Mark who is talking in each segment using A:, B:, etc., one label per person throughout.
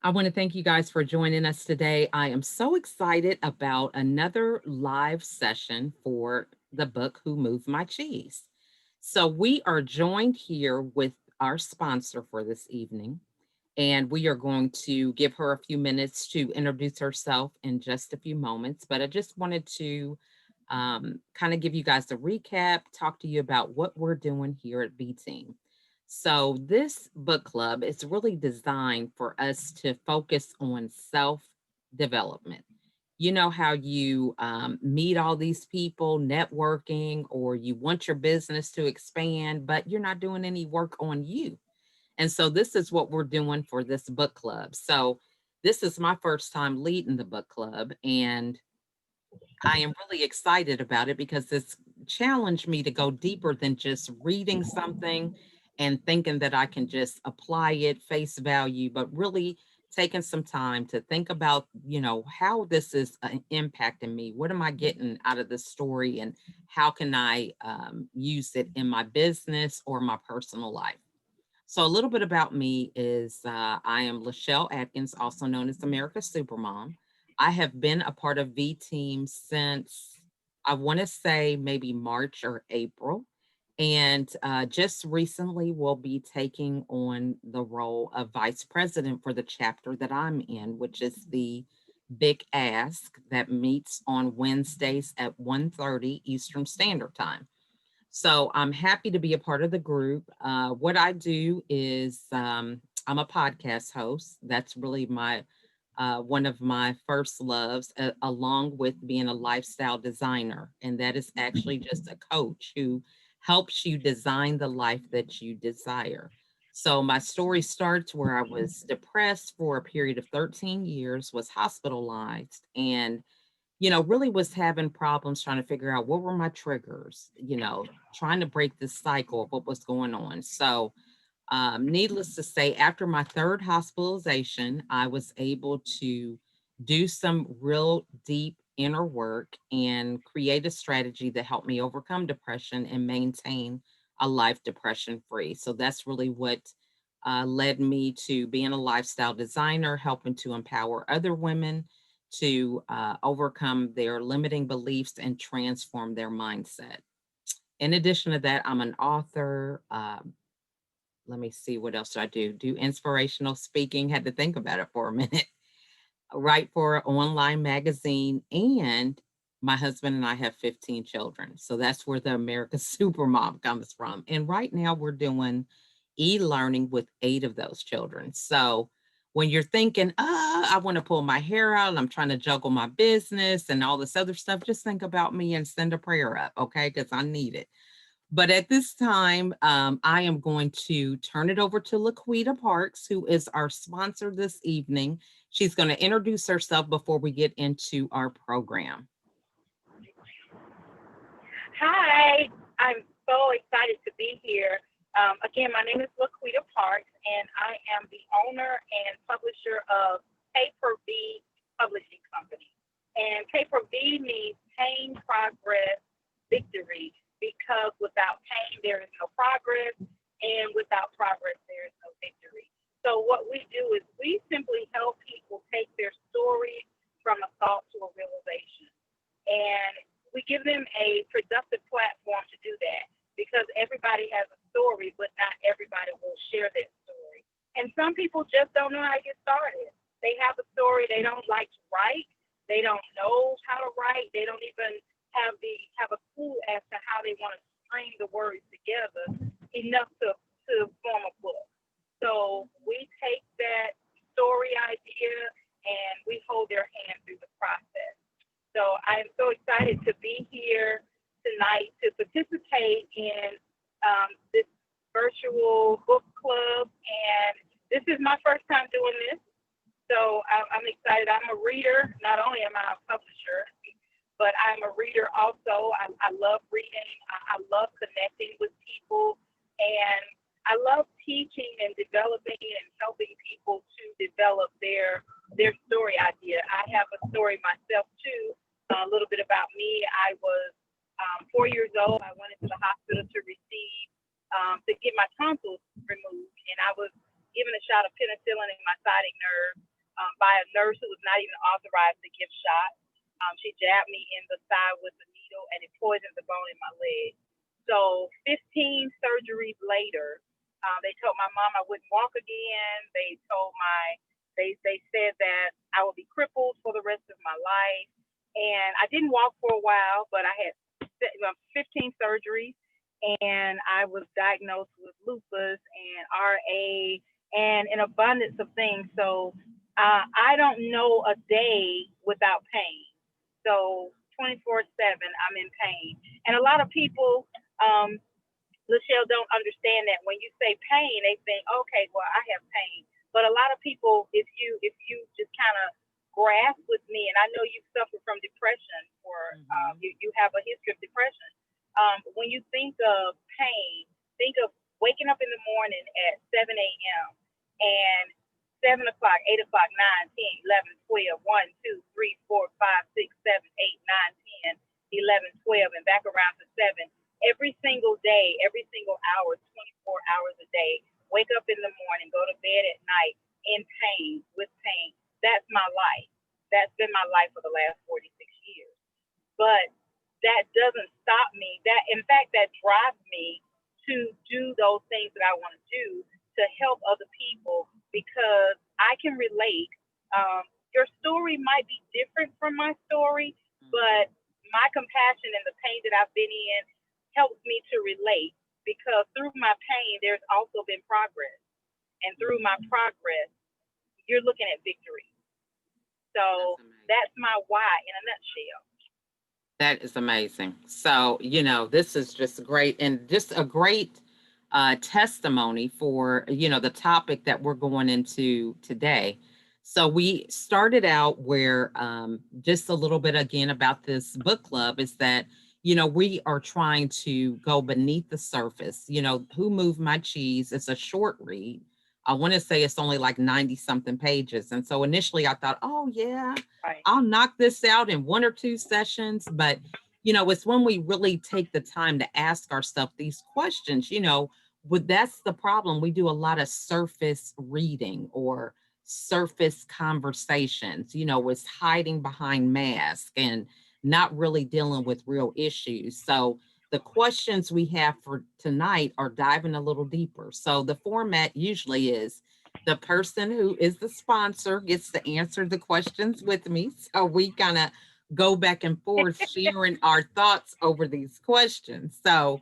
A: I want to thank you guys for joining us today. I am so excited about another live session for the book Who Moved My Cheese. So, we are joined here with our sponsor for this evening, and we are going to give her a few minutes to introduce herself in just a few moments. But I just wanted to kind of give you guys a recap, talk to you about what we're doing here at VTeam. So, this book club is really designed for us to focus on self development. You know how you meet all these people networking, or you want your business to expand, but you're not doing any work on you. And so, this is what we're doing for this book club. So, this is my first time leading the book club, and I am really excited about it because it's challenged me to go deeper than just reading something and thinking that I can just apply it face value, but really taking some time to think about, how this is impacting me. What am I getting out of this story, and how can I use it in my business or my personal life? So, a little bit about me is I am Lachelle Atkins, also known as America's Supermom. I have been a part of V Team since I want to say maybe March or April. And just recently, will be taking on the role of vice president for the chapter that I'm in, which is the Big Ask that meets on Wednesdays at 1:30 Eastern Standard Time. So I'm happy to be a part of the group. What I do is I'm a podcast host. That's really my one of my first loves, along with being a lifestyle designer, and that is actually just a coach who helps you design the life that you desire. So my story starts where I was depressed for a period of 13 years, was hospitalized, and really was having problems trying to figure out what were my triggers, trying to break this cycle of what was going on. So, needless to say, after my third hospitalization, I was able to do some real deep inner work and create a strategy that helped me overcome depression and maintain a life depression free. So, that's really what led me to being a lifestyle designer, helping to empower other women to overcome their limiting beliefs and transform their mindset. In addition to that, I'm an author. Let me see, what else do I do? Do inspirational speaking. Had to think about it for a minute. Write for an online magazine, and my husband and I have 15 children. So that's where the America Supermom comes from. And right now we're doing e-learning with 8 of those children. So when you're thinking, I want to pull my hair out, and I'm trying to juggle my business and all this other stuff, just think about me and send a prayer up, okay? Because I need it. But at this time, I am going to turn it over to LaQuita Parks, who is our sponsor this evening. She's going to introduce herself before we get into our program.
B: Hi, I'm so excited to be here. Again, my name is LaQuita Parks, and I am the owner and publisher of PaProVi Publishing Company. And PaProVi means pain, progress, victory, because without pain, there is no progress, and without progress, there is no victory. So, what we do is we simply help people take their story from a thought to a realization. And we give them a productive platform to do that because everybody has a story, but not everybody will share their story. And some people just don't know how to get started. They have a story, they don't like to write, they don't know how to write, they don't even have a clue as to how they want to string the words together enough to form a book. So we take that story idea and we hold their hand through the process. So I'm so excited to be here tonight to participate in this virtual book club. And this is my first time doing this. So I'm excited. I'm a reader. Not only am I a publisher, but I'm a reader also. I love reading. I love connecting with people. And I love teaching and developing and helping people to develop their story idea. I have a story myself too. A little bit about me. I was 4 years old. I went into the hospital to receive to get my tonsils removed, and I was given a shot of penicillin in my sciatic nerve by a nurse who was not even authorized to give shots. She jabbed me in the thigh with a needle, and it poisoned the bone in my leg. So 15 surgeries later, they told my mom I wouldn't walk again. They said that I would be crippled for the rest of my life. And I didn't walk for a while, but I had 15 surgeries, and I was diagnosed with lupus and RA and an abundance of things. So I don't know a day without pain. So 24/7, I'm in pain. And a lot of people, Lachelle, don't understand that when you say pain, they think, okay, well, I have pain. But a lot of people, if you just kind of grasp with me, and I know you suffer from depression, or you have a history of depression. When you think of pain, think of waking up in the morning at 7 a.m. and 7 o'clock, 8 o'clock, 9, 10, 11, 12, 1, 2, 3, 4, 5, 6, 7, 8, 9, 10, 11, 12, and back around to 7. Every single day, every single hour, 24 hours a day, wake up in the morning, go to bed at night in pain, with pain. That's my life. That's been my life for the last 46 years. But that doesn't stop me. That, in fact, that drives me to do those things that I want to do to help other people, because I can relate. Your story might be different from my story, but my compassion and the pain that I've been in helps me to relate, because through my pain, there's also been progress. And through my progress, you're looking at victory. So that's my why in a nutshell.
A: That is amazing. So, this is just great, and just a great testimony for, the topic that we're going into today. So we started out where just a little bit again about this book club is that, we are trying to go beneath the surface. Who Moved My Cheese? It's a short read. I want to say it's only like 90 something pages. And so initially I thought, oh, yeah,
B: Right.
A: I'll knock this out in 1 or 2 sessions. But, it's when we really take the time to ask ourselves these questions, that's the problem. We do a lot of surface reading or surface conversations, with hiding behind masks and not really dealing with real issues. So the questions we have for tonight are diving a little deeper. So the format usually is the person who is the sponsor gets to answer the questions with me. So we kind of go back and forth sharing our thoughts over these questions. So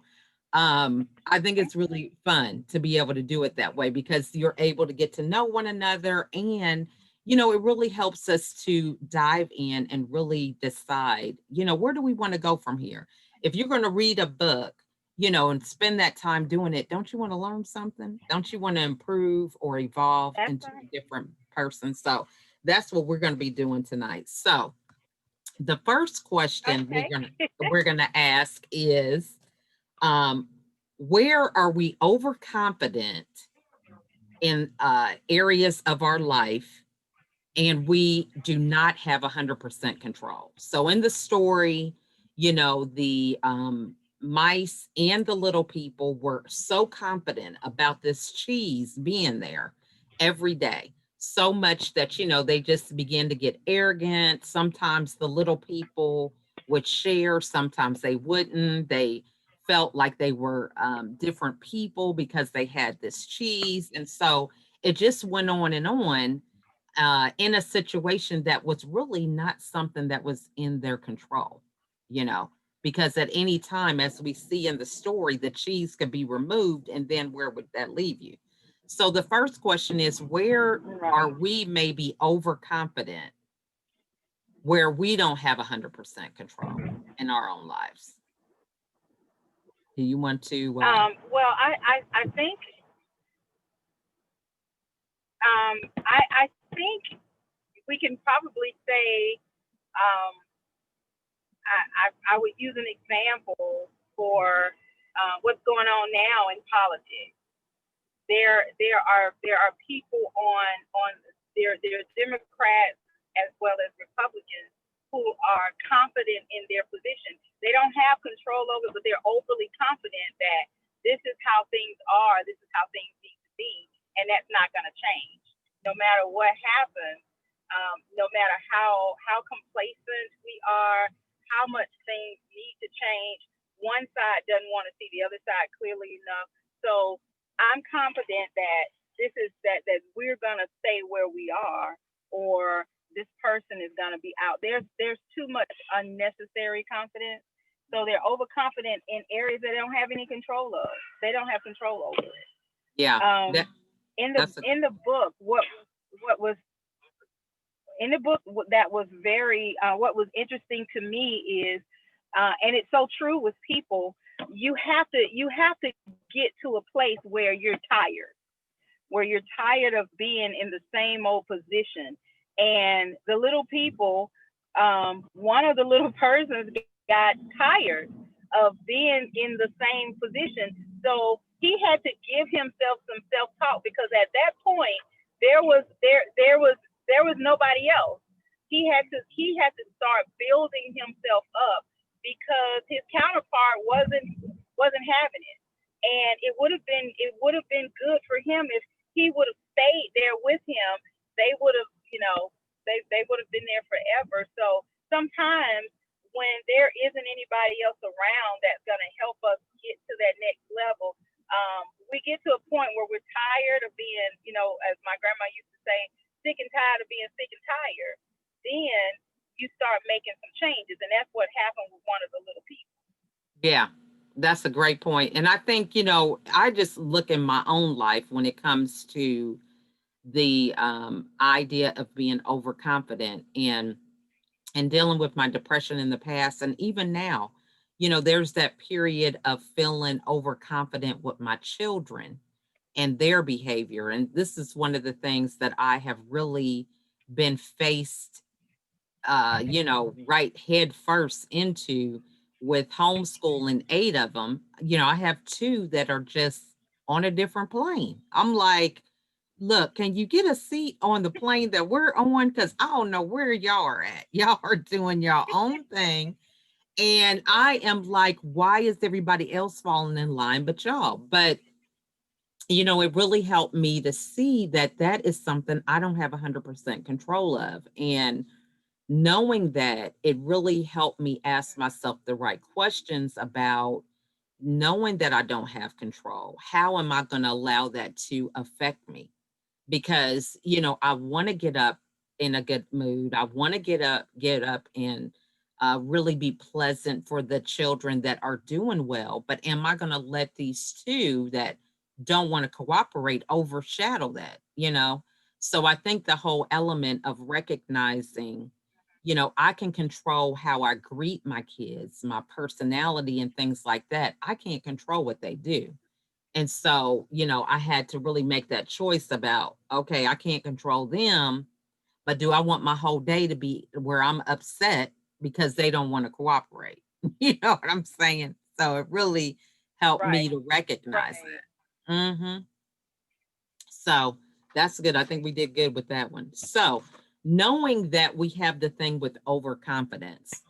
A: I think it's really fun to be able to do it that way, because you're able to get to know one another, and it really helps us to dive in and really decide, where do we want to go from here. If you're going to read a book, and spend that time doing it, don't you want to learn something? Don't you want to improve or evolve
B: That's
A: into
B: right.
A: a different person? So that's what we're going to be doing tonight. So the first question
B: Okay.
A: we're gonna ask is, um, where are we overconfident in areas of our life, and we do not have 100% control? So in the story, the mice and the little people were so confident about this cheese being there every day, so much that, they just began to get arrogant. Sometimes the little people would share, sometimes they wouldn't. They felt like they were different people because they had this cheese. And so it just went on and on in a situation that was really not something that was in their control, you know, because at any time, as we see in the story, the cheese could be removed, and then where would that leave you? So the first question is, where are
B: Right.
A: we maybe overconfident, where we don't have 100% control in our own lives? Do you want to?
B: Well, I think I think we can probably say um, I would use an example for what's going on now in politics. There are people on there are Democrats as well as Republicans who are confident in their position. They don't have control over it, but they're overly confident that this is how things are, this is how things need to be. and that's not going to change. No matter what happens, no matter how complacent we are, how much things need to change, one side doesn't want to see the other side clearly enough. So I'm confident that this is that we're going to stay where we are, or this person is going to be out. There's too much unnecessary confidence. So they're overconfident in areas they don't have any control of. They don't have control over it.
A: Yeah,
B: Um,
A: that
B: in the
A: that's a
B: in the book, what was in the book that was very what was interesting to me is, and it's so true with people. You have to get to a place where you're tired, where you're tired of being in the same old position. And the little people, one of the little persons got tired of being in the same position. So he had to give himself some self-talk, because at that point there was nobody else. He had to start building himself up, because his counterpart wasn't having it. And it would have been good for him if he would have stayed there with him. They would have, they would have been there forever. So sometimes when there isn't anybody else around that's going to help us get to that next level, we get to a point where we're tired of being, as my grandma used to say, sick and tired of being sick and tired. Then you start making some changes, and that's what happened with one of the little people.
A: Yeah, that's a great point. And I think, I just look in my own life when it comes to the idea of being overconfident and dealing with my depression in the past. And even now, there's that period of feeling overconfident with my children and their behavior. And this is one of the things that I have really been faced right head first into with homeschooling 8 of them. I have two that are just on a different plane. I'm like, look, can you get a seat on the plane that we're on? Because I don't know where y'all are at. Y'all are doing your own thing. And I am like, why is everybody else falling in line but y'all? But it really helped me to see that that is something I don't have 100% control of. And knowing that, it really helped me ask myself the right questions about knowing that I don't have control. How am I going to allow that to affect me? Because, I want to get up in a good mood. I want to get up and really be pleasant for the children that are doing well. But am I going to let these two that don't want to cooperate overshadow that? So I think the whole element of recognizing, I can control how I greet my kids, my personality, and things like that. I can't control what they do. And so, I had to really make that choice about, okay, I can't control them, but do I want my whole day to be where I'm upset because they don't want to cooperate? You know what I'm saying? So it really helped me
B: Right,
A: to recognize
B: right.
A: that. So that's good. I think we did good with that one. So knowing that we have the thing with overconfidence,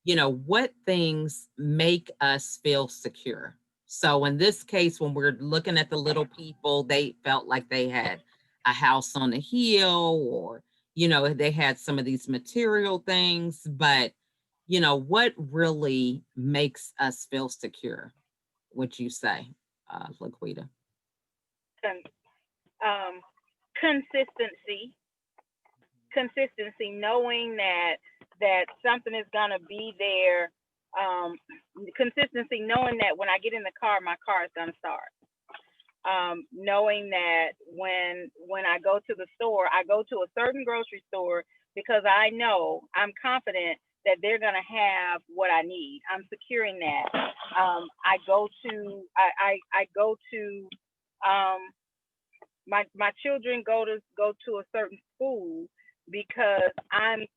A: what things make us feel secure? So in this case, when we're looking at the little people, they felt like they had a house on a hill, or, they had some of these material things, but, what really makes us feel secure? Would you say, LaQuita?
B: Con- um, consistency, knowing that something is gonna be there. Um, Consistency, knowing that when I get in the car, my car is gonna start. Knowing that when I go to the store, I go to a certain grocery store because I know, I'm confident that they're gonna have what I need. I'm securing that. I go to um, my children go to a certain school because I'm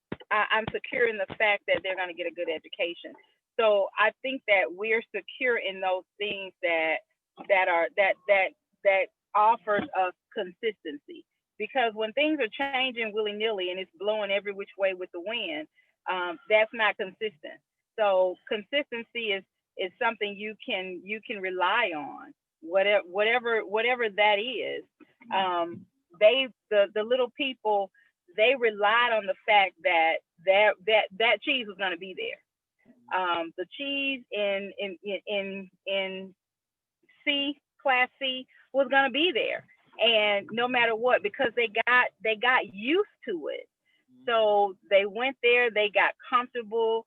B: secure in the fact that they're going to get a good education. So I think that we're secure in those things that offers us consistency. Because when things are changing willy nilly and it's blowing every which way with the wind, that's not consistent. So consistency is something you can rely on. whatever that is. The little people, they relied on the fact that that cheese was going to be there. The cheese in C, class C, was going to be there, and no matter what, because they got used to it. So they went there, they got comfortable.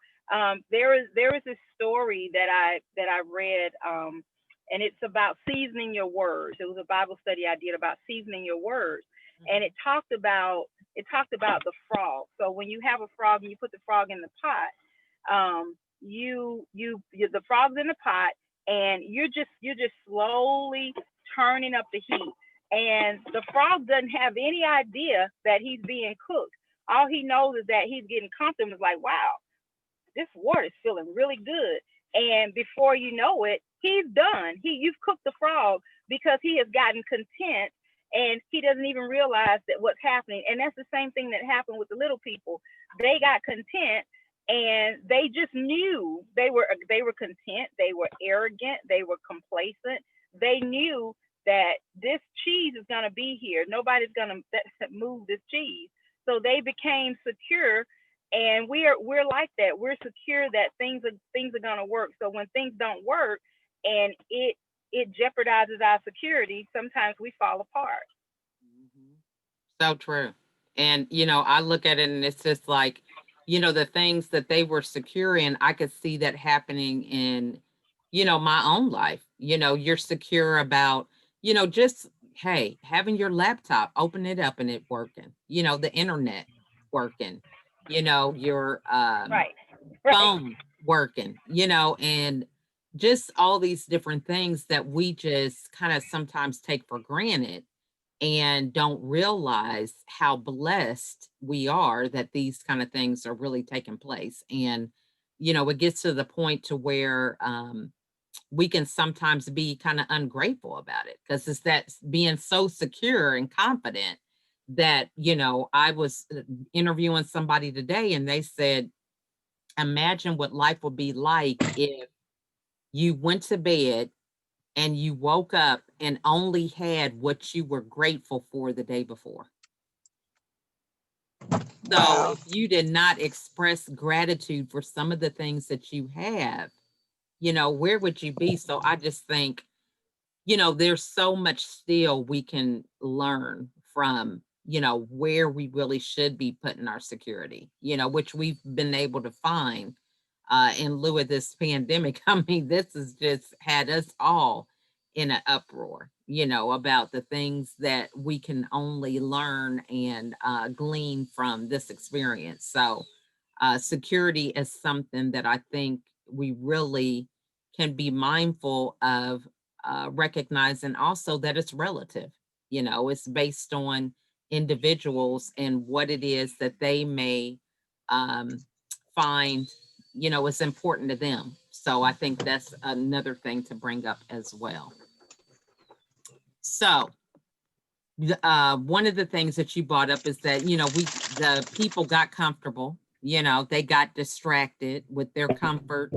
B: There is this story that I read, and it's about seasoning your words. It was a Bible study I did about seasoning your words, and it talked about the frog. So when you have a frog and you put the frog in the pot, the frog's in the pot, and you're just slowly turning up the heat, and the frog doesn't have any idea that he's being cooked. All he knows is that he's getting comfortable. It's like, wow, this water is feeling really good. And before you know it, he's done. You've cooked the frog because he has gotten content, and he doesn't even realize that what's happening. And that's the same thing that happened with the little people. They got content, and they just knew they were content. They were arrogant. They were complacent. They knew that this cheese is going to be here. Nobody's going to move this cheese. So they became secure, and we're like that. We're secure that things are going to work. So when things don't work, and it jeopardizes our security, sometimes we fall apart.
A: So true. And, I look at it and it's just like, the things that they were secure in, I could see that happening in, my own life. You're secure about, just, hey, having your laptop, open it up and it working, the internet working, your
B: Right. Right.
A: phone working, and just all these different things that we just kind of sometimes take for granted and don't realize how blessed we are that these kind of things are really taking place. And, it gets to the point to where we can sometimes be kind of ungrateful about it because it's that being so secure and confident that, I was interviewing somebody today and they said, imagine what life would be like if you went to bed and you woke up and only had what you were grateful for the day before. So
C: Wow.
A: if you did not express gratitude for some of the things that you have, where would you be? So I just think, there's so much still we can learn from, where we really should be putting our security, which we've been able to find in lieu of this pandemic. I mean, this has just had us all in an uproar, about the things that we can only learn and glean from this experience. So, security is something that I think we really can be mindful of, recognizing also that it's relative. It's based on individuals and what it is that they may um, find, it's important to them. So I think that's another thing to bring up as well. So, one of the things that you brought up is that, the people got comfortable, they got distracted with their comfort.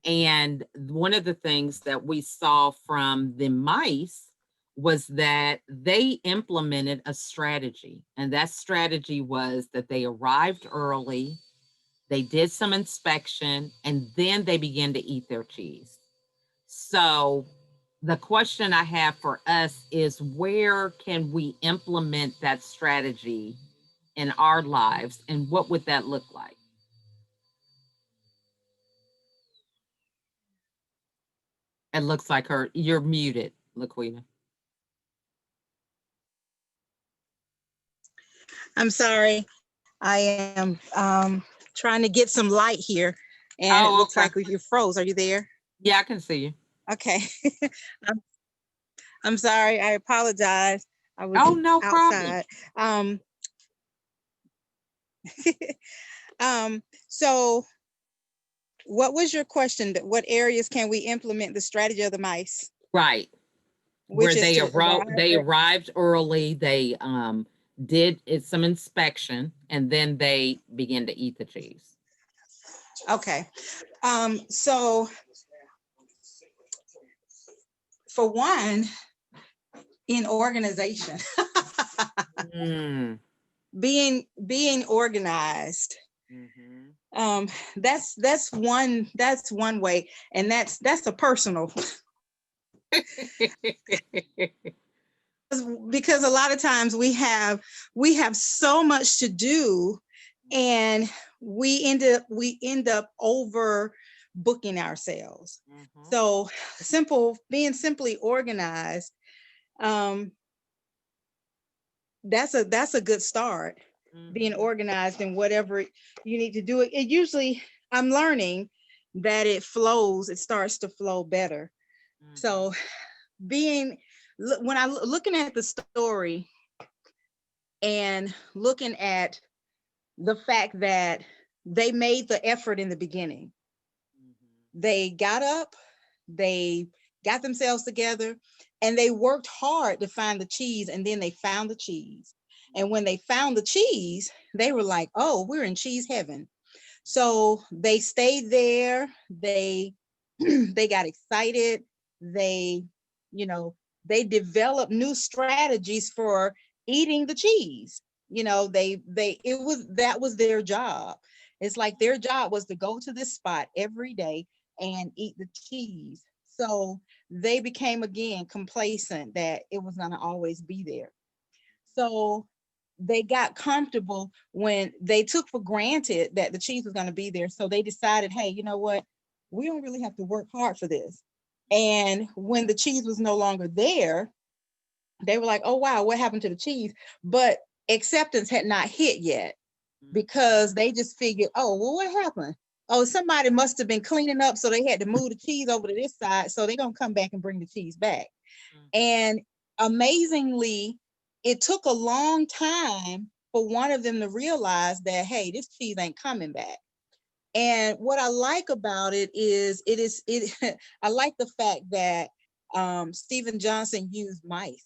A: And one of the things that we saw from the mice was that they implemented a strategy. And that strategy was that they arrived early, they did some inspection, and then they began to eat their cheese. So the question I have for us is, where can we implement that strategy in our lives, and what would that look like? It looks like you're muted, LaQuita.
C: I'm sorry. I am trying to get some light here, and it
A: Oh,
C: looks
A: okay.
C: like you froze. Are you there?
A: Yeah, I can see you.
C: Okay. I'm, I'm sorry. I apologize. I was
A: Oh, no problem.
C: outside. So what was your question? What areas can we implement the strategy of the mice?
A: Right. Where
C: Which is
A: they
C: to arrive.
A: arrived early, they did some inspection, and then they began to eat the cheese.
C: Okay. So for one, in organization.
A: Mm.
C: Being organized.
A: Mm-hmm.
C: That's one way, and that's a personal. Because a lot of times we have so much to do, and we end up over booking ourselves.
A: Mm-hmm.
C: So being simply organized, um, that's a good start. Being
A: Mm-hmm.
C: organized in whatever you need to do. It usually, I'm learning that it starts to flow better.
A: Mm-hmm.
C: So when I looking at the story and looking at the fact that they made the effort in the beginning, they got up, they got themselves together, and they worked hard to find the cheese, and then they found the cheese. And when they found the cheese, they were like, oh, we're in cheese heaven. So they stayed there. They they got excited. They, you know, they developed new strategies for eating the cheese. That was their job. It's like their job was to go to this spot every day and eat the cheese. So they became again complacent that it was going to always be there. So they got comfortable when they took for granted that the cheese was going to be there. So they decided, hey, you know what? We don't really have to work hard for this. And when the cheese was no longer there, they were like, oh, wow, what happened to the cheese? But acceptance had not hit yet, because they just figured, oh, well, what happened? Oh, somebody must have been cleaning up, so they had to move the cheese over to this side. So they're going to come back and bring the cheese back. And amazingly, it took a long time for one of them to realize that, hey, this cheese ain't coming back. And what I like about it is I like the fact that Stephen Johnson used mice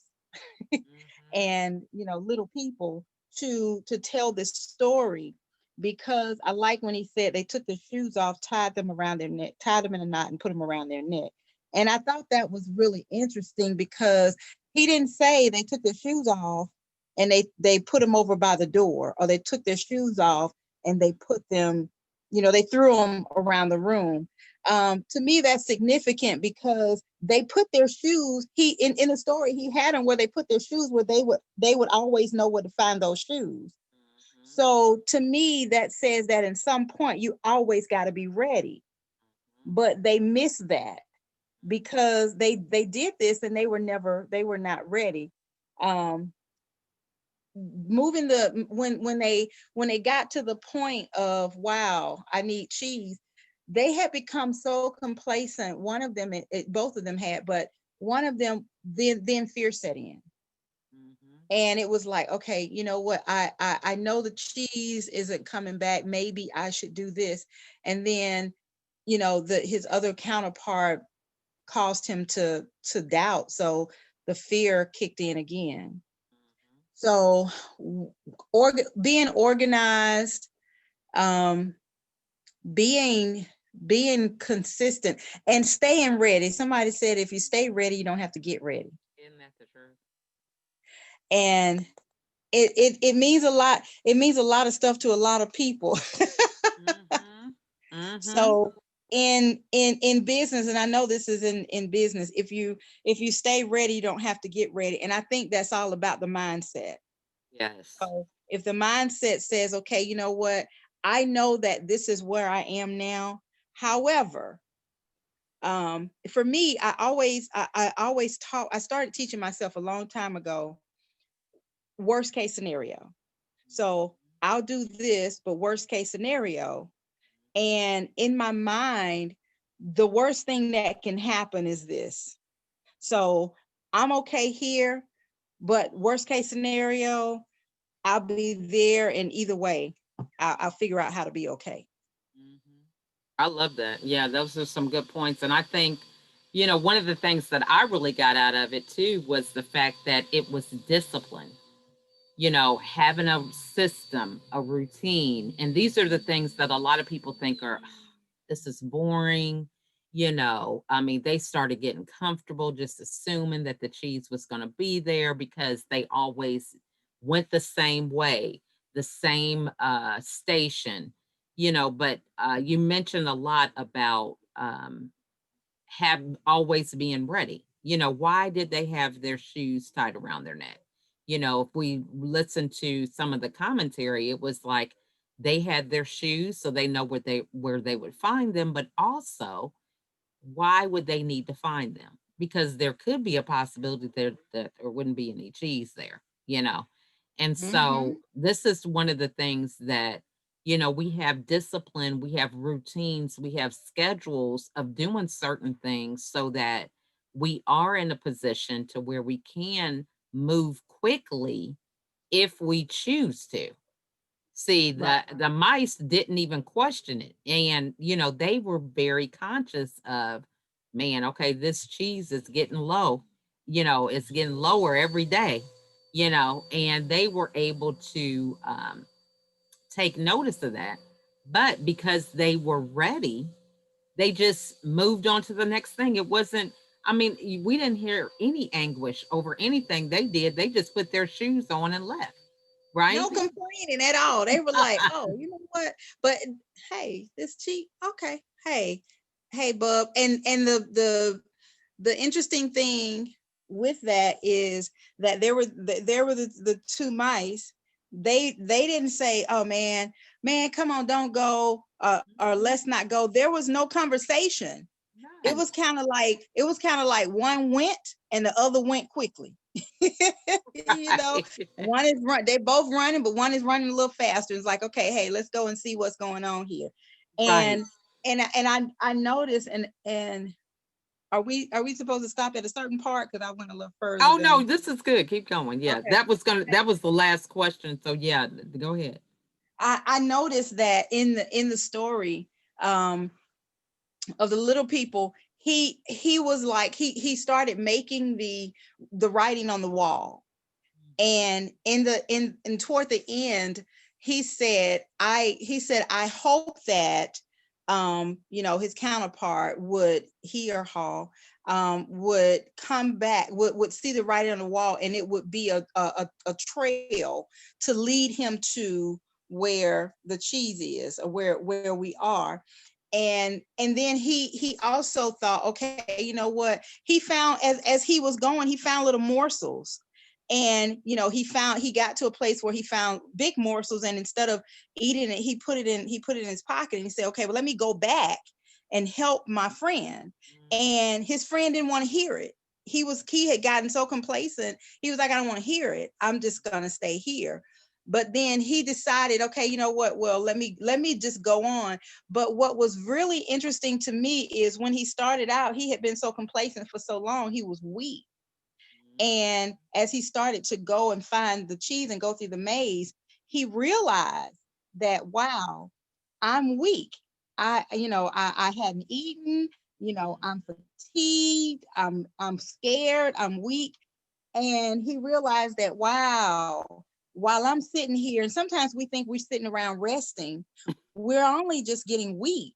C: and little people to tell this story, because I like when he said they took their shoes off, tied them around their neck, tied them in a knot and put them around their neck. And I thought that was really interesting, because he didn't say they took their shoes off and they put them over by the door, or they took their shoes off and they put them, they threw them around the room. To me, that's significant, because they put their shoes, in the story, he had them where they put their shoes where they would always know where to find those shoes. So to me, that says that in some point you always got to be ready. But they missed that, because they did this and they were not ready. Moving when they got to the point of, wow, I need cheese, they had become so complacent. One of them, both of them had, but one of them, then fear set in. And it was like, okay, you know what, I know the cheese isn't coming back, maybe I should do this. And then his other counterpart caused him to doubt, so the fear kicked in again. So being organized, um, being consistent, and staying ready. Somebody said, if you stay ready, you don't have to get ready.
A: Isn't that the truth?
C: And it means a lot. It means a lot of stuff to a lot of people. So in business, and I know this is in business, if you stay ready, you don't have to get ready. And I think that's all about the mindset.
A: Yes.
C: So if the mindset says, okay, you know what, I know that this is where I am now. However, for me, I always taught, I started teaching myself a long time ago, worst case scenario. So I'll do this, but worst case scenario. And in my mind, the worst thing that can happen is this. So I'm okay here, but worst case scenario, I'll be there, and either way, I'll figure out how to be okay.
A: I love that. Yeah, those are some good points. And I think, one of the things that I really got out of it too was the fact that it was discipline, having a system, a routine. And these are the things that a lot of people think are, this is boring. I mean, they started getting comfortable, just assuming that the cheese was going to be there because they always went the same way, the same station, but you mentioned a lot about have always being ready. Why did they have their shoes tied around their neck? If we listen to some of the commentary, it was like they had their shoes so they know where they would find them, but also why would they need to find them? Because there could be a possibility that there wouldn't be any cheese there. And
C: Mm-hmm.
A: so this is one of the things that, we have discipline, we have routines, we have schedules of doing certain things so that we are in a position to where we can move quickly if we choose to. See,
C: Right.
A: the mice didn't even question it. And, they were very conscious of, man, okay, this cheese is getting low. It's getting lower every day, and they were able to take notice of that. But because they were ready, they just moved on to the next thing. It wasn't, I mean, we didn't hear any anguish over anything they did. They just put their shoes on and left, right?
C: No complaining at all. They were like, oh, you know what? But hey, this cheap. Okay. Hey, bub. And the interesting thing with that is that there were the two mice. They didn't say, oh man, come on, don't go, or let's not go. There was no conversation. It
A: None.
C: was kind of like one went and the other went quickly. you know,
A: Right.
C: one is they both running, but one is running a little faster. It's like, okay, hey, let's go and see what's going on here.
A: Right.
C: And I noticed, and are we supposed to stop at a certain part? Because I went a little further
A: Oh no,
C: than.
A: this is good. Keep going. Yeah,
C: Okay.
A: that was the last question. So yeah, go ahead.
C: I noticed that in the story, um of the little people, he was like, he started making the writing on the wall. And in toward the end, he said, I hope that his counterpart would, he or Hall, would come back, would see the writing on the wall, and it would be a trail to lead him to where the cheese is, or where we are. And then he also thought, okay, you know what, he found, as he was going, he found little morsels. And he got to a place where he found big morsels, and instead of eating it, he put it in his pocket, and he said, okay, well, let me go back and help my friend. And his friend didn't want to hear it. He had gotten so complacent. He was like, I don't want to hear it, I'm just gonna stay here. But then he decided, okay, you know what, well, let me just go on. But what was really interesting to me is, when he started out, he had been so complacent for so long, he was weak. And as he started to go and find the cheese and go through the maze, he realized that, wow, I'm weak. I hadn't eaten, I'm fatigued, I'm scared, I'm weak. And he realized that, wow, while I'm sitting here, and sometimes we think we're sitting around resting, we're only just getting weak.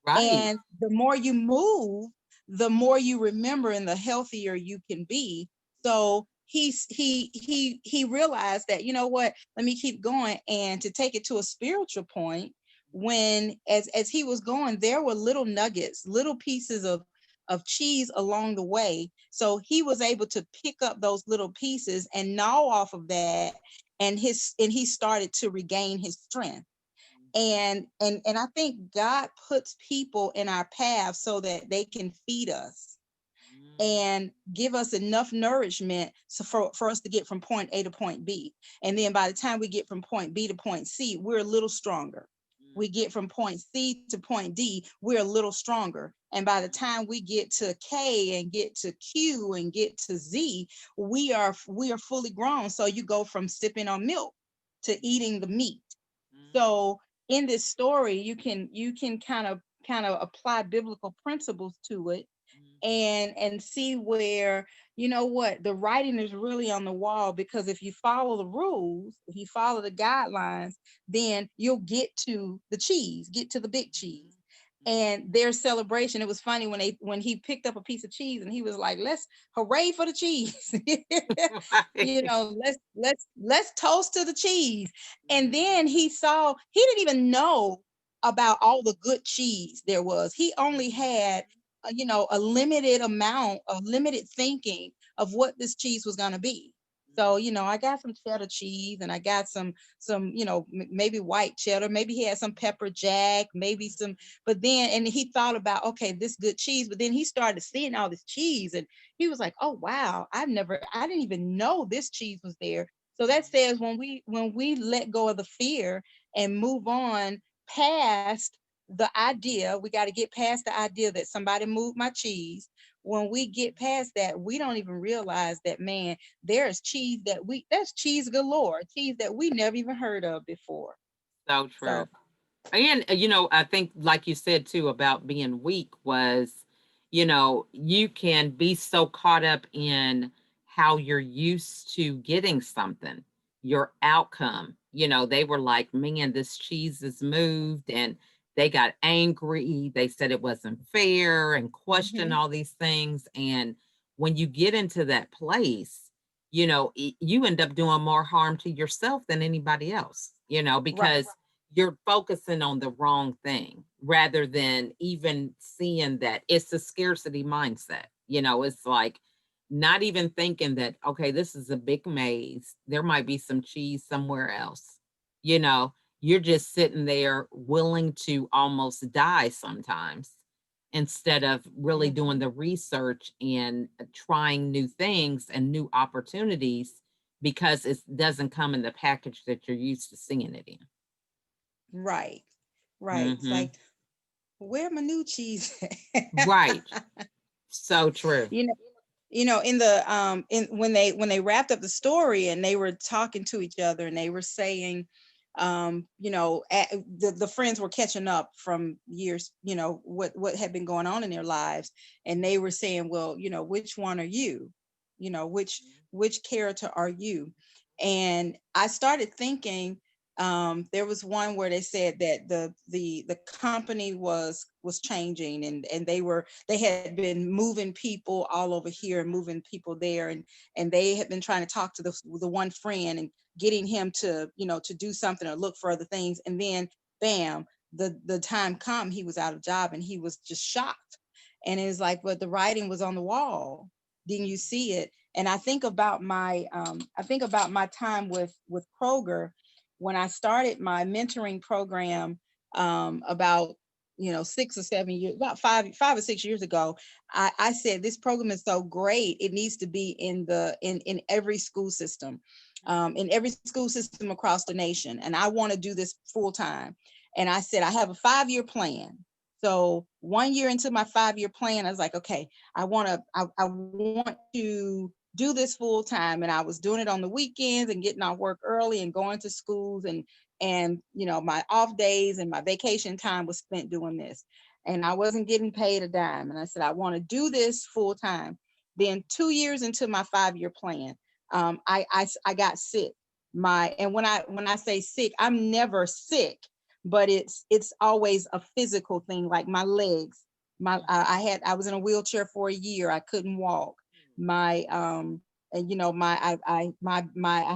A: Right.
C: And the more you move, the more you remember and the healthier you can be. So he realized that, you know what, let me keep going. And to take it to a spiritual point, when as he was going, there were little nuggets, little pieces of cheese along the way. So he was able to pick up those little pieces and gnaw off of that, and he started to regain his strength. And I think God puts people in our path so that they can feed us and give us enough nourishment, so for us to get from point A to point B. And then by the time we get from point B to point C, we're a little stronger. We get from point C to point D, we're a little stronger. And by the time we get to K and get to Q and get to Z, we are fully grown. So you go from sipping on milk to eating the meat. So in this story, you can kind of apply biblical principles to it, and see where, you know what, the writing is really on the wall. Because if you follow the rules, if you follow the guidelines, then you'll get to the cheese, get to the big cheese. and their celebration, it was funny when he picked up a piece of cheese and he was like, let's hooray for the cheese. You
A: Right.
C: know, let's toast to the cheese. And then he didn't even know about all the good cheese there was. He only had you know, a limited amount of limited thinking of what this cheese was going to be. So, you know, I got some cheddar cheese and I got some, you know, maybe white cheddar, maybe he had some pepper jack, maybe some, but then, and he thought about, okay, this good cheese, but then he started seeing all this cheese and he was like, oh, wow, I didn't even know this cheese was there. So that says when we let go of the fear and move on past the idea, we got to get past the idea that somebody moved my cheese. When we get past that, we don't even realize that, man, there's cheese galore, cheese that we never even heard of before.
A: So true.
C: So
A: And, I think, like you said too, about being weak was, you can be so caught up in how you're used to getting something, your outcome. They were like, man, this cheese is moved, and they got angry. They said it wasn't fair and questioned
C: mhm,
A: all these things. And when you get into that place, you end up doing more harm to yourself than anybody else,
C: right,
A: because you're focusing on the wrong thing rather than even seeing that it's a scarcity mindset. It's like not even thinking that, okay, this is a big maze. There might be some cheese somewhere else. You know, you're just sitting there willing to almost die sometimes instead of really doing
C: mhm,
A: the research and trying new things and new opportunities because it doesn't come in the package that you're used to seeing it in.
C: right, right. It's
A: Mhm.
C: like, where my new cheese
A: Right.
C: at?
A: So true.
C: You know, in the in when they wrapped up the story and they were talking to each other and they were saying, you know, the friends were catching up from years, you know, what had been going on in their lives, and they were saying, well, you know, which one are you? You know, which character are you? And I started thinking, there was one where they said that the company was changing, and they had been moving people all over here and moving people there, and they had been trying to talk to the one friend and getting him to, you know, to do something or look for other things, and then bam, the time come, he was out of job and he was just shocked. And it was like, but the writing was on the wall, didn't you see it? And I think about my time with Kroger when I started my mentoring program, about, you know, 6 or 7 years, about 5 or 6 years ago. I said this program is so great, it needs to be in every school system, in every school system across the nation, and I want to do this full time. And I said I have a 5 year plan. So 1 year into my 5 year plan, I was like, okay, I want to do this full time. And I was doing it on the weekends and getting off work early and going to schools, and you know, my off days and my vacation time was spent doing this. And I wasn't getting paid a dime. And I said, I want to do this full time. Then 2 years into my 5 year plan, I got sick. And when I say sick, I'm never sick, but it's always a physical thing, like my legs. I was in a wheelchair for a year. I couldn't walk. My and you know, I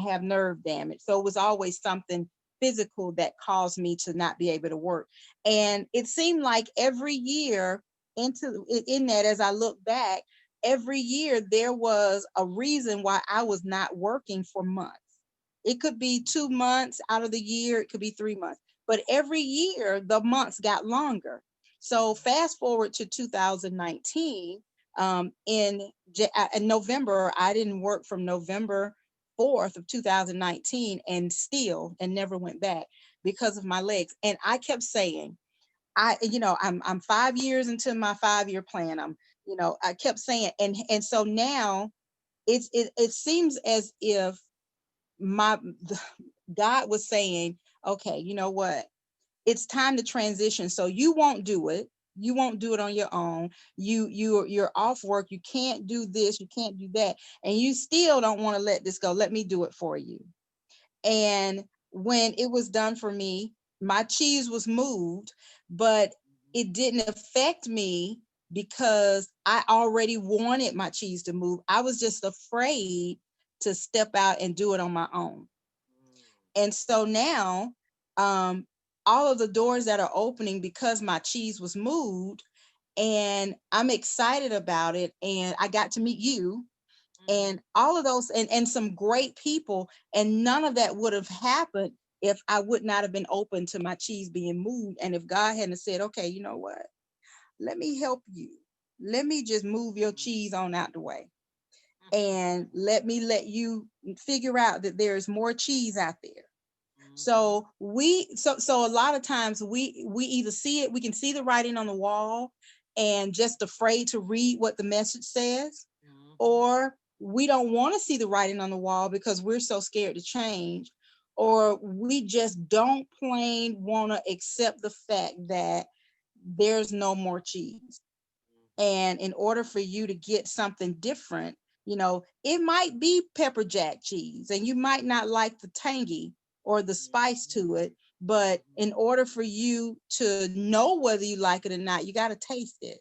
C: have nerve damage. So it was always something physical that caused me to not be able to work. And it seemed like every year in that, as I look back, every year there was a reason why I was not working for months. It could be 2 months out of the year, it could be 3 months, but every year the months got longer. So fast forward to 2019, in November, I didn't work from November 4th of 2019 and never went back because of my legs. And I kept saying, I'm 5 years into my 5 year plan. I kept saying, and so now it seems as if my God was saying, okay, you know what? It's time to transition. So you won't do it. You won't do it on your own. You're off work. You can't do this. You can't do that. And you still don't want to let this go. Let me do it for you. And when it was done for me, my cheese was moved, but it didn't affect me because I already wanted my cheese to move. I was just afraid to step out and do it on my own. And so now, all of the doors that are opening because my cheese was moved, and I'm excited about it. And I got to meet you and all of those and some great people. And none of that would have happened if I would not have been open to my cheese being moved. And if God hadn't said, okay, you know what? Let me help you. Let me just move your cheese on out the way. And let you figure out that there is more cheese out there. So so a lot of times we either see it, we can see the writing on the wall and just afraid to read what the message says, or we don't want to see the writing on the wall because we're so scared to change, or we just don't plain want to accept the fact that there's no more cheese. And in order for you to get something different, it might be pepper jack cheese and you might not like the tangy or the spice to it. But in order for you to know whether you like it or not, you got to taste it.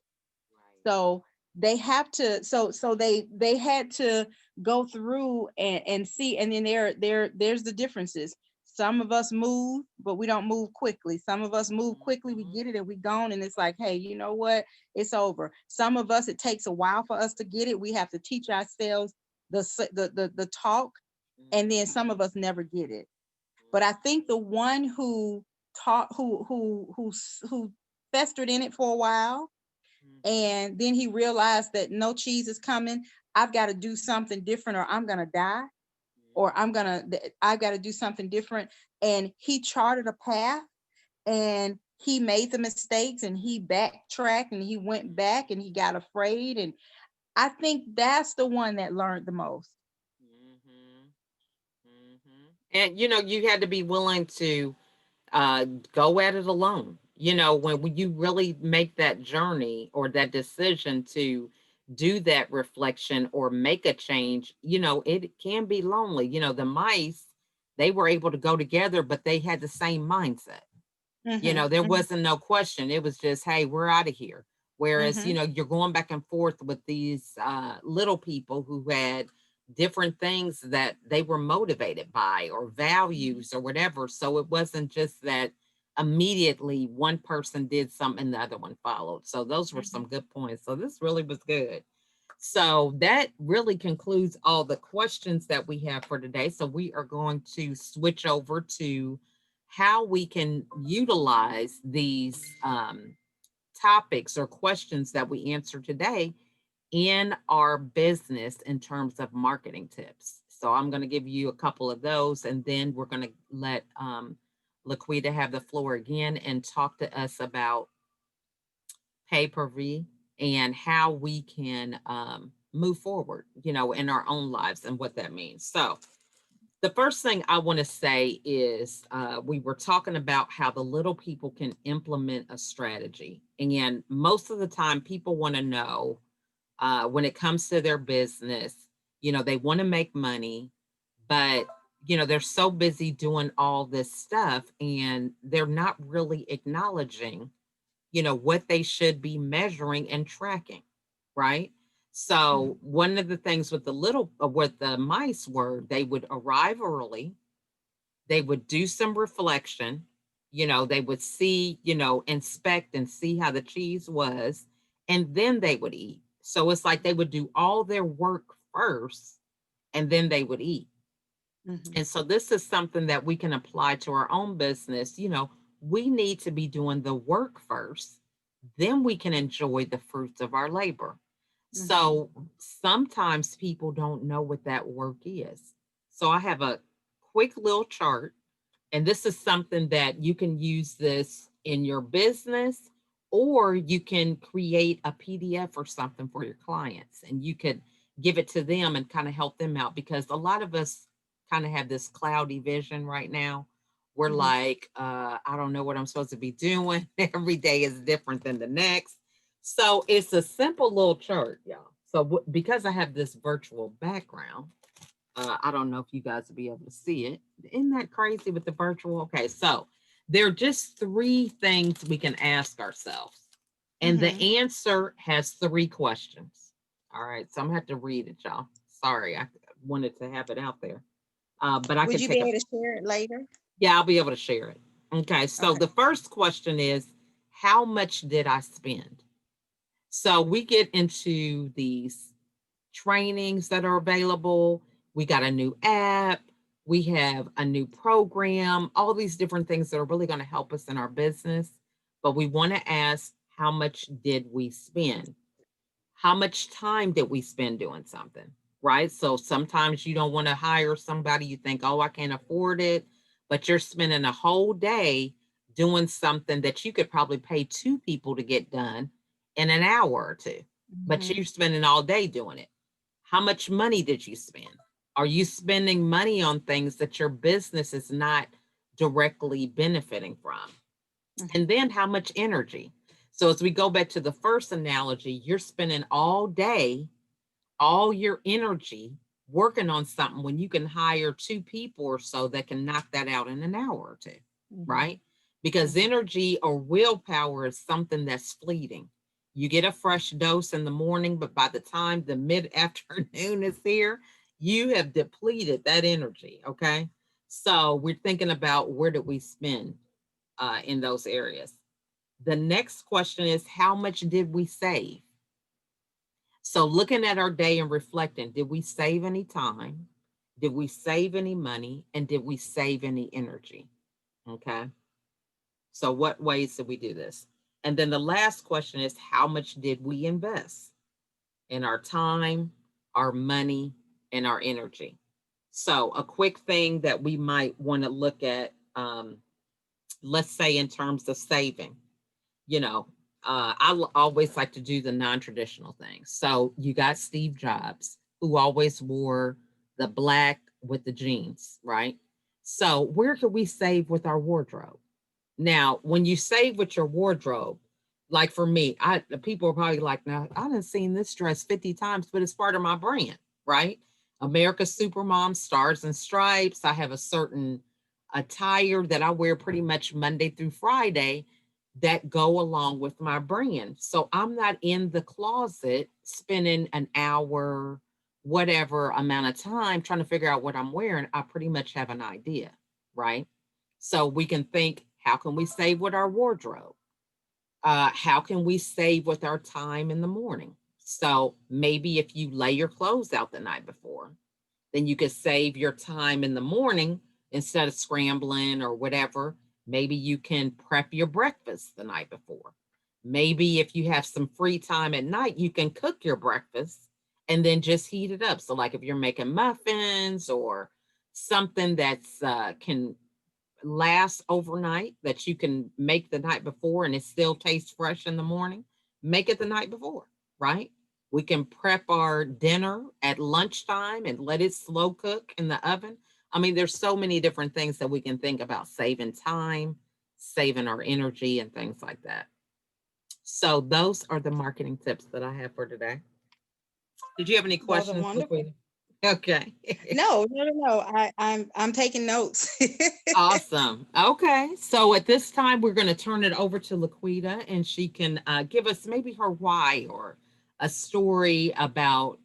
C: So they have to, so they had to go through and see. And then there's the differences. Some of us move, but we don't move quickly. Some of us move quickly, we get it and we gone, and it's like, hey, you know what? It's over. Some of us, it takes a while for us to get it. We have to teach ourselves the talk, and then some of us never get it. But I think the one who taught who festered in it for a while, and then he realized that no cheese is coming, I've got to do something different or I'm gonna die, or I've got to do something different. And he charted a path, and he made the mistakes, and he backtracked, and he went back, and he got afraid. And I think that's the one that learned the most.
A: And you had to be willing to go at it alone. When you really make that journey or that decision to do that reflection or make a change, it can be lonely. The mice, they were able to go together, but they had the same mindset. There
C: Mm-hmm,
A: wasn't no question. It was just, hey, we're out of here. Whereas,
C: mm-hmm,
A: you're going back and forth with these little people who had different things that they were motivated by or values or whatever. So it wasn't just that immediately one person did something and the other one followed. So those were
C: mm-hmm.
A: some good points. So this really was good. So that really concludes all the questions that we have for today. So we are going to switch over to how we can utilize these topics or questions that we answer today in our business in terms of marketing tips. So I'm going to give you a couple of those, and then we're going to let LaQuita have the floor again and talk to us about PaProVi and how we can move forward, in our own lives and what that means. So the first thing I want to say is we were talking about how the little people can implement a strategy. And most of the time, people want to know when it comes to their business, they want to make money, but, they're so busy doing all this stuff and they're not really acknowledging what they should be measuring and tracking, right? So one of the things with with the mice were they would arrive early, they would do some reflection, they would see, inspect and see how the cheese was, and then they would eat. So it's like they would do all their work first and then they would eat.
C: Mm-hmm.
A: And so this is something that we can apply to our own business. We need to be doing the work first, then we can enjoy the fruits of our labor.
C: Mm-hmm.
A: So sometimes people don't know what that work is. So I have a quick little chart, and this is something that you can use this in your business, or you can create a PDF or something for your clients and you could give it to them and kind of help them out, because a lot of us kind of have this cloudy vision right now. We're
C: Mm-hmm.
A: like, I don't know what I'm supposed to be doing. Every day is different than the next. So it's a simple little chart, y'all. So because I have this virtual background, I don't know if you guys will be able to see it. Isn't that crazy with the virtual? Okay, so there are just three things we can ask ourselves. And the
C: Mhm.
A: answer has 3 questions. All right, so I'm gonna have to read it, y'all. Sorry, I wanted to have it out there. But I
C: Would
A: could
C: you be
A: take a,
C: able to share it later?
A: yeah, I'll be able to share it. Okay, so
C: Okay.
A: the first question is, how much did I spend? So we get into these trainings that are available. We got a new app. We have a new program, all these different things that are really going to help us in our business. But we want to ask, how much did we spend? How much time did we spend doing something? Right. So sometimes you don't want to hire somebody, you think, oh, I can't afford it, but you're spending a whole day doing something that you could probably pay 2 people to get done in an hour or two, but
C: Mhm.
A: you're spending all day doing it. How much money did you spend? Are you spending money on things that your business is not directly benefiting from?
C: Mhm.
A: And then how much energy? So as we go back to the first analogy, you're spending all day, all your energy working on something when you can hire 2 people or so that can knock that out in an hour or two,
C: Mhm.
A: right? Because
C: Mhm.
A: energy or willpower is something that's fleeting. You get a fresh dose in the morning, but by the time the mid afternoon is here, you have depleted that energy. Okay. So we're thinking about, where did we spend in those areas? The next question is, how much did we save? So looking at our day and reflecting, did we save any time? Did we save any money? And did we save any energy? Okay. So what ways did we do this? And then the last question is, how much did we invest in our time, our money, and our energy? So a quick thing that we might want to look at, let's say in terms of saving, you know, always like to do the non-traditional things. So you got Steve Jobs, who always wore the black with the jeans, right? So where could we save with our wardrobe? Now, when you save with your wardrobe, like for me, the people are probably like, now I done seen this dress 50 times, but it's part of my brand, right? America's Supermom, Stars and Stripes. I have a certain attire that I wear pretty much Monday through Friday that go along with my brand. So I'm not in the closet spending an hour, whatever amount of time trying to figure out what I'm wearing. I pretty much have an idea, right? So we can think, how can we save with our wardrobe? How can we save with our time in the morning? So maybe if you lay your clothes out the night before, then you could save your time in the morning instead of scrambling or whatever. Maybe you can prep your breakfast the night before. Maybe if you have some free time at night, you can cook your breakfast and then just heat it up. So, like if you're making muffins or something that's can last overnight, that you can make the night before and it still tastes fresh in the morning, make it the night before, right? We can prep our dinner at lunchtime and let it slow cook in the oven. I mean, there's so many different things that we can think about, saving time, saving our energy, and things like that. So, those are the marketing tips that I have for today. Did you have any
C: Those are
A: questions,
C: wonderful.
A: LaQuita? Okay.
C: No, no, no, no. I'm taking notes.
A: Awesome. Okay. So at this time, we're going to turn it over to LaQuita, and she can give us maybe her why, or a story about,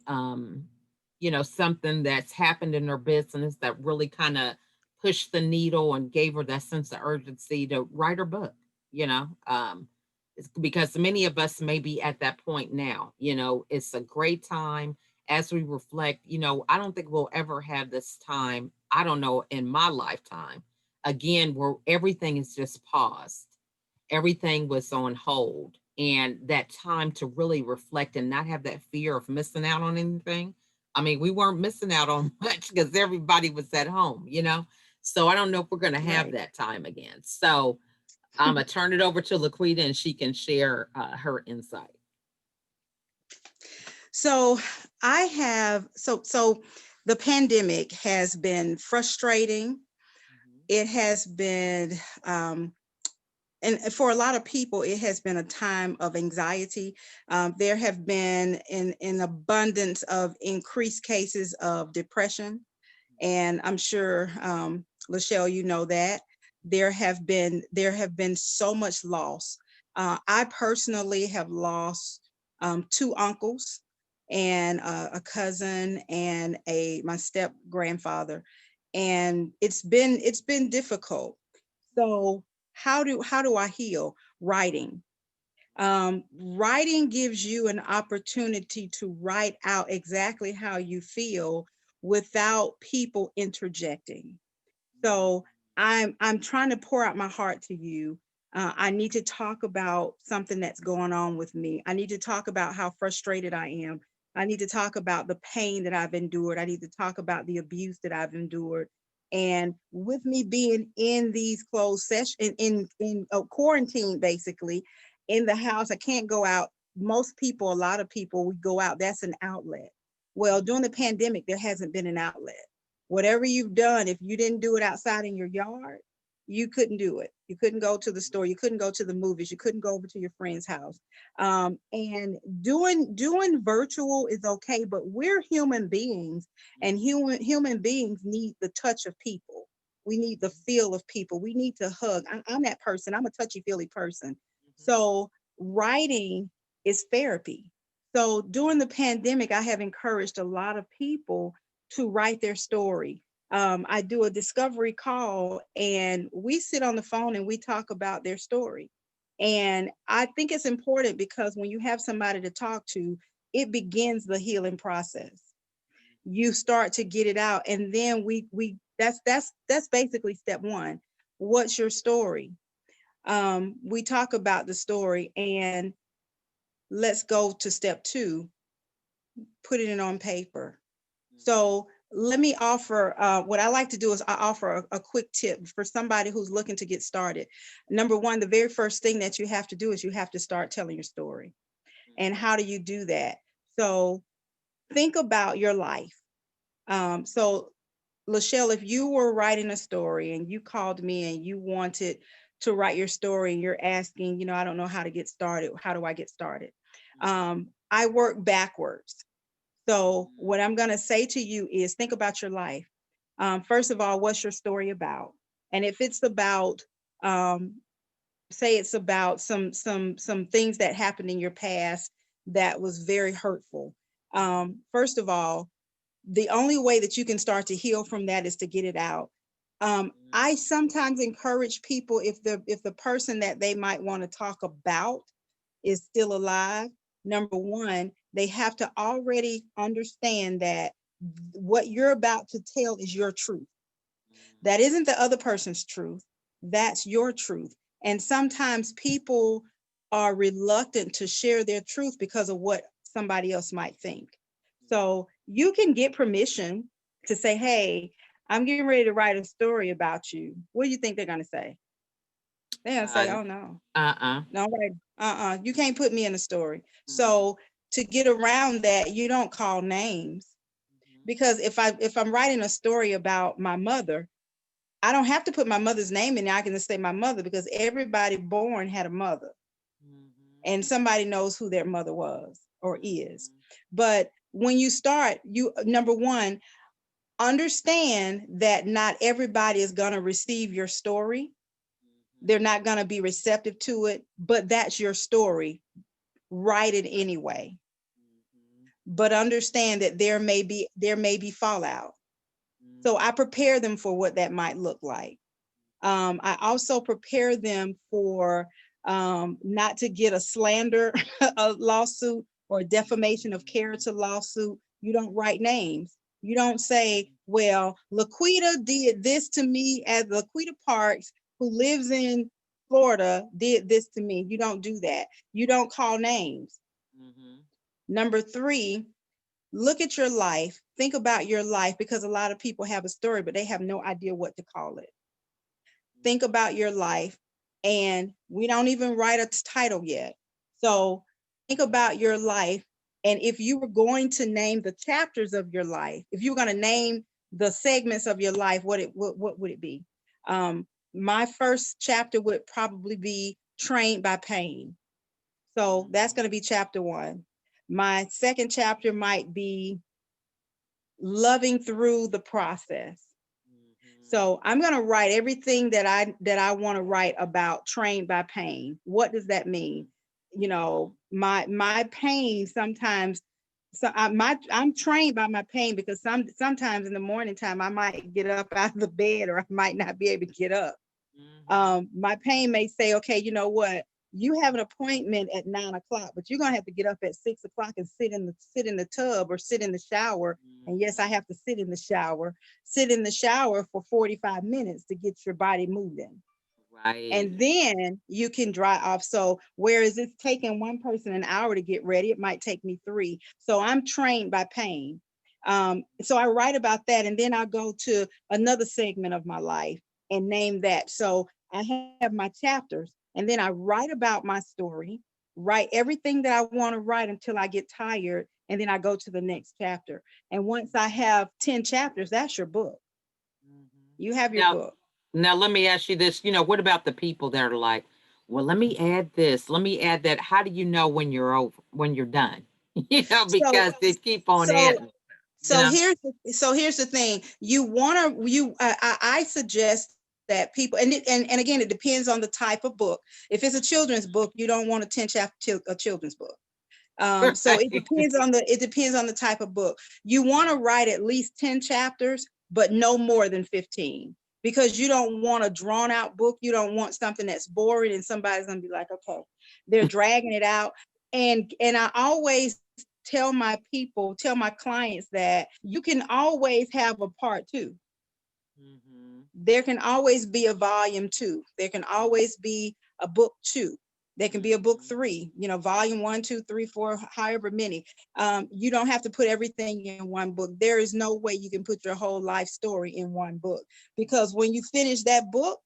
A: something that's happened in her business that really kind of pushed the needle and gave her that sense of urgency to write her book, you know. It's because many of us may be at that point now. It's a great time as we reflect. I don't think we'll ever have this time, I don't know, in my lifetime again, where everything is just paused, everything was on hold, and that time to really reflect and not have that fear of missing out on anything. I mean, we weren't missing out on much because everybody was at home. So I don't know if we're going to have
C: Right.
A: that time again. So I'm going to turn it over to LaQuita, and she can share her insight.
C: So so the pandemic has been frustrating. It has been and for a lot of people, it has been a time of anxiety. There have been an abundance of increased cases of depression, and I'm sure, Lachelle, you know that there have been so much loss. I personally have lost two uncles and a cousin and my step grandfather, and it's been difficult. So how do I heal? Writing. Writing gives you an opportunity to write out exactly how you feel without people interjecting. So I'm trying to pour out my heart to you. I need to talk about something that's going on with me. I need to talk about how frustrated I am. I need to talk about the pain that I've endured. I need to talk about the abuse that I've endured. And with me being in these closed sessions, in quarantine, basically in the house, I can't go out. Most people, a lot of people, we go out. That's an outlet. Well, during the pandemic, there hasn't been an outlet. Whatever you've done, if you didn't do it outside in your yard, you couldn't do it. You couldn't go to the store. You couldn't go to the movies. You couldn't go over to your friend's house. And doing virtual is okay, but we're human beings, and human beings need the touch of people. We need the feel of people. We need to hug. I'm that person. I'm a touchy feely person. So writing is therapy. So during the pandemic, I have encouraged a lot of people to write their story. I do a discovery call and we sit on the phone and we talk about their story. And I think it's important because when you have somebody to talk to, it begins the healing process. You start to get it out, and then we that's basically step one. What's your story? We talk about the story, and let's go to step two, putting it on paper. So let me offer, what I like to do is I offer a quick tip for somebody who's looking to get started. Number one, the very first thing that you have to do is you have to start telling your story. And how do you do that? So think about your life. So Lachelle, if you were writing a story and you called me and you wanted to write your story and you're asking, I don't know how to get started. How do I get started? I work backwards. So what I'm going to say to you is think about your life. First of all, what's your story about? And if it's about, say it's about some things that happened in your past that was very hurtful. First of all, the only way that you can start to heal from that is to get it out. I sometimes encourage people, if the person that they might want to talk about is still alive, number one, they have to already understand that what you're about to tell is your truth. That isn't the other person's truth. That's your truth. And sometimes people are reluctant to share their truth because of what somebody else might think. So you can get permission to say, hey, I'm getting ready to write a story about you. What do you think they're going to say? They're going to say, oh, no. No, right. You can't put me in a story. So to get around that, you don't call names. Because if I'm writing a story about my mother, I don't have to put my mother's name in there. I can just say my mother, because everybody born had a mother. And somebody knows who their mother was or is. But when you start, number one, understand that not everybody is going to receive your story. They're not going to be receptive to it, but that's your story. Write it anyway. But understand that there may be fallout. So I prepare them for what that might look like. I also prepare them for not to get a slander a lawsuit or a defamation of character lawsuit. You don't write names. You don't say, well, LaQuita did this to me, as LaQuita Parks, who lives in Florida, did this to me. You don't do that. You don't call names. Number three, look at your life. Think about your life, because a lot of people have a story, but they have no idea what to call it. Think about your life, and we don't even write a title yet. So think about your life. And if you were going to name the chapters of your life, if you were going to name the segments of your life, what would it be? My first chapter would probably be Trained by Pain. So that's going to be chapter one. My second chapter might be Loving Through the Process. So I'm going to write everything that I want to write about trained by pain. What does that mean? You know, my pain sometimes, I'm trained by my pain, because sometimes in the morning time I might get up out of the bed, or I might not be able to get up. My pain may say, okay, you know what? You have an appointment at 9 o'clock, but you're gonna have to get up at 6 o'clock and sit in the tub or sit in the shower. And yes, I have to sit in the shower for 45 minutes to get your body moving.
A: Right.
C: And then you can dry off. So whereas it's taking one person an hour to get ready, it might take me 3. So I'm trained by pain. So I write about that, and then I'll go to another segment of my life and name that. So I have my chapters, and then I write about my story, write everything that I want to write until I get tired, and then I go to the next chapter. And once I have 10 chapters, that's your book. You have your
A: Now,
C: book.
A: now let me ask you this. What about the people that are like, well, let me add this, let me add that. How do you know when you're over, when you're done?
C: So
A: Because they keep on
C: so
A: adding, you
C: So
A: know?
C: here's the thing. You want to you I suggest that people, and again, it depends on the type of book. If it's a children's book, you don't want a 10 chapter a children's book. So it
A: Right.
C: depends on the type of book. You want to write at least 10 chapters, but no more than 15, because you don't want a drawn out book. You don't want something that's boring and somebody's gonna be like, okay, they're dragging it out. And I always tell my clients that you can always have a part 2.
A: Mhm.
C: There can always be a volume 2. There can always be a book 2. There can be a book
A: Mhm.
C: 3, volume 1, 2, 3, 4, however many. You don't have to put everything in one book. There is no way you can put your whole life story in one book, because when you finish that book,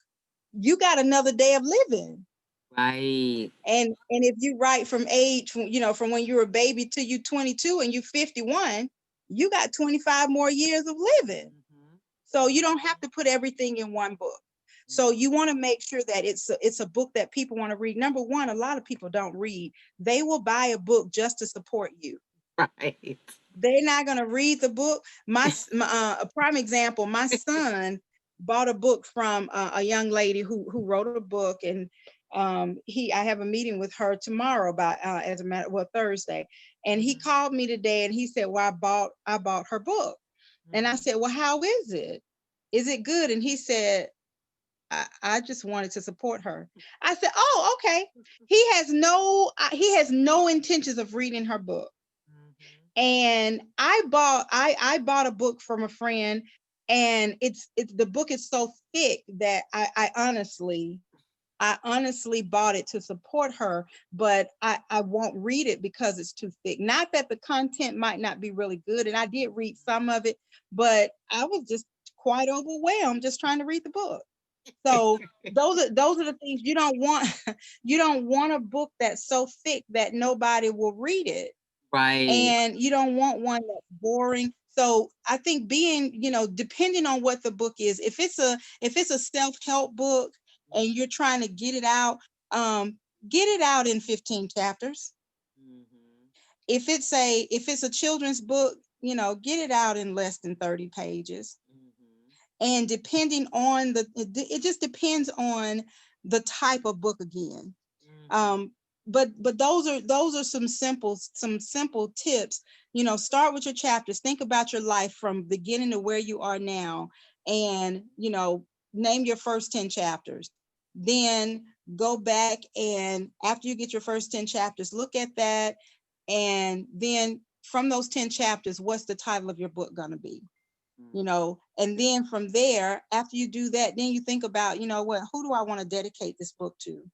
C: you got another day of living.
A: Right.
C: And if you write from age, from when you were a baby to you 22 and you 51, you got 25 more years of living.
A: Mhm.
C: So you don't have to put everything in one book. So you want to make sure that it's a book that people want to read. Number one, a lot of people don't read. They will buy a book just to support you.
A: Right.
C: They're not going to read the book. A prime example, my son bought a book from a young lady who wrote a book, and I have a meeting with her tomorrow about as a matter well Thursday, and he called me today and he said, well, I bought her book. And I said, well, how is it? Is it good? And he said, I just wanted to support her. I said, oh, okay. He has no intentions of reading her book.
A: Mhm.
C: And I bought a book from a friend, and it's the book is so thick that I honestly bought it to support her, but I won't read it because it's too thick. Not that the content might not be really good, and I did read some of it, but I was just quite overwhelmed just trying to read the book. So those are the things you don't want. You don't want a book that's so thick that nobody will read it,
A: Right.
C: and you don't want one that's boring. So I think depending on what the book is, if it's a self-help book and you're trying to um, get it out in 15 chapters.
A: Mhm.
C: If it's a children's book, get it out in less than 30 pages.
A: Mhm.
C: And depending on it just depends on the type of book again.
A: Mhm.
C: um but those are some simple tips. Start with your chapters, think about your life from beginning to where you are now, and name your first 10 chapters. Then go back, and after you get your first 10 chapters, look at that, and then from those 10 chapters, what's the title of your book going to be? And then from there, after you do that, then you think about, who do I want to dedicate this book to?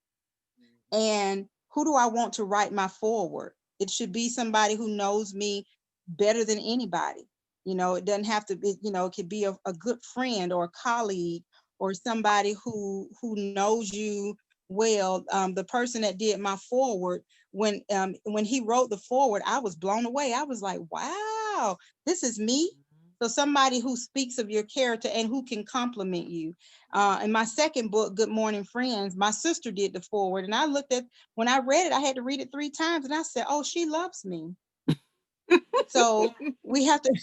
A: Mhm.
C: And who do I want to write my forward? It should be somebody who knows me better than anybody. It doesn't have to be, it could be a good friend or a colleague, or somebody who knows you well. The person that did my forward, when he wrote the forward, I was blown away. I was like, wow, this is me.
A: Mhm.
C: So somebody who speaks of your character and who can compliment you. In my second book, Good Morning Friends, my sister did the forward, and when I read it, I had to read it 3 times, and I said, "Oh, she loves me." So we have to.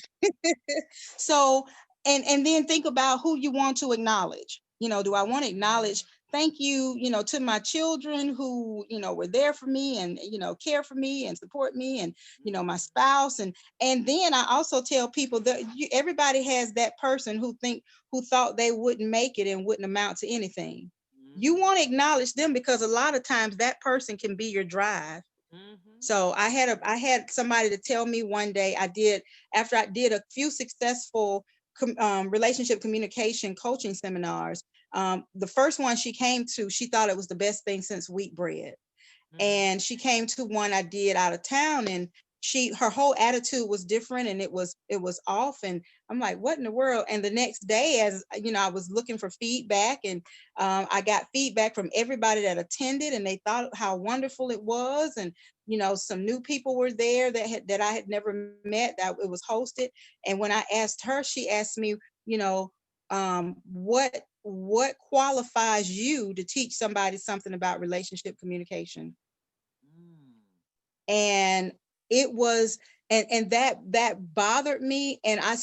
C: So and then think about who you want to acknowledge. Do I want to acknowledge thank you, to my children who, were there for me and, care for me and support me, and, my spouse. And then I also tell people that everybody has that person who thought they wouldn't make it and wouldn't amount to anything. You want to acknowledge them, because a lot of times that person can be your drive. So I had somebody to tell me one day, after I did a few successful relationship communication coaching seminars. The first one she came to, she thought it was the best thing since wheat bread. And she came to one I did out of town, and her whole attitude was different, and it was off. And I'm like, what in the world? And the next day, as I was looking for feedback, and I got feedback from everybody that attended, and they thought how wonderful it was. And some new people were there that I had never met, that it was hosted. And when I asked her, she asked me, what qualifies you to teach somebody something about relationship communication? And it was, and that bothered me. And I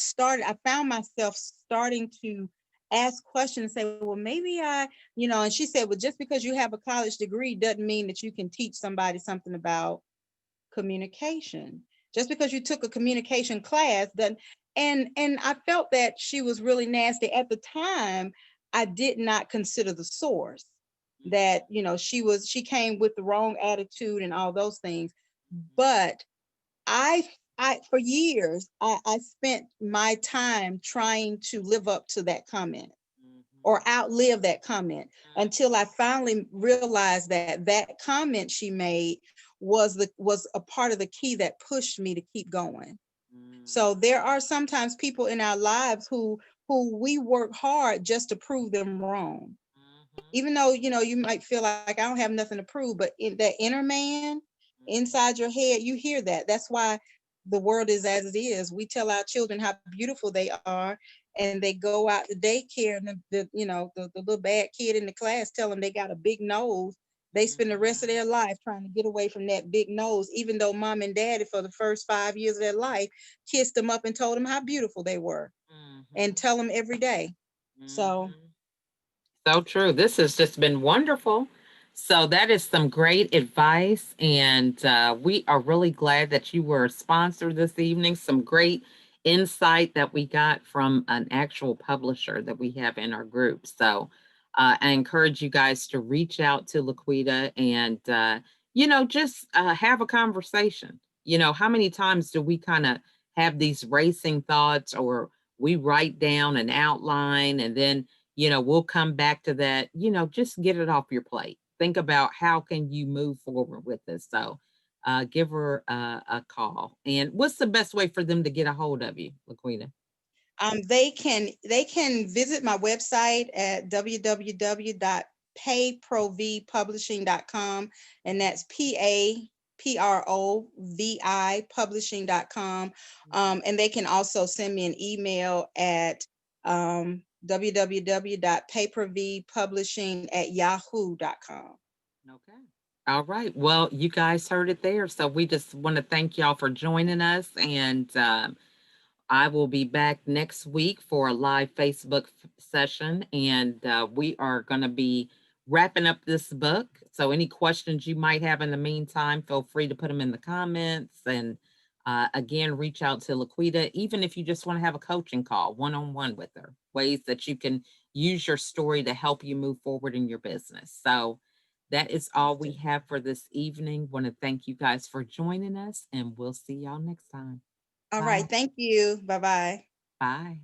C: found myself starting to ask questions and say, well, maybe and she said, well, just because you have a college degree doesn't mean that you can teach somebody something about communication. Just because you took a communication class doesn't. And I felt that she was really nasty. At the time, I did not consider the source, that she came with the wrong attitude and all those things. But I for years I spent my time trying to live up to that comment or outlive that comment, until I finally realized that that comment she made was a part of the key that pushed me to keep going. So there are sometimes people in our lives who we work hard just to prove them wrong. Even though you might feel like I don't have nothing to prove, but in that inner man inside your head, you hear that. That's why the world is as it is. We tell our children how beautiful they are, and they go out to daycare, and the little bad kid in the class tell them they got a big nose. They spend the rest of their life trying to get away from that big nose, even though mom and daddy for the first 5 years of their life kissed them up and told them how beautiful they were, and tell them every day. So
A: So true. This has just been wonderful. So that is some great advice, and we are really glad that you were a sponsor this evening. Some great insight that we got from an actual publisher that we have in our group. So I encourage you guys to reach out to LaQuita and just have a conversation. How many times do we kind of have these racing thoughts, or we write down an outline and then we'll come back to that. Just get it off your plate. Think about how can you move forward with this. So give her a call. And what's the best way for them to get a hold of you, LaQuita?
C: they can visit my website at www.PaProVipublishing.com, and that's PaProVi publishing.com. And they can also send me an email at www.PaProVipublishing@yahoo.com.
A: Okay. All right. Well, you guys heard it there. So we just want to thank y'all for joining us. And I will be back next week for a live Facebook session, and we are going to be wrapping up this book. So, any questions you might have in the meantime, feel free to put them in the comments. And again, reach out to LaQuita, even if you just want to have a coaching call one on one with her, ways that you can use your story to help you move forward in your business. So, that is all we have for this evening. Want to thank you guys for joining us, and we'll see y'all next time.
C: All
A: Bye.
C: right. Thank you. Bye-bye.
A: Bye.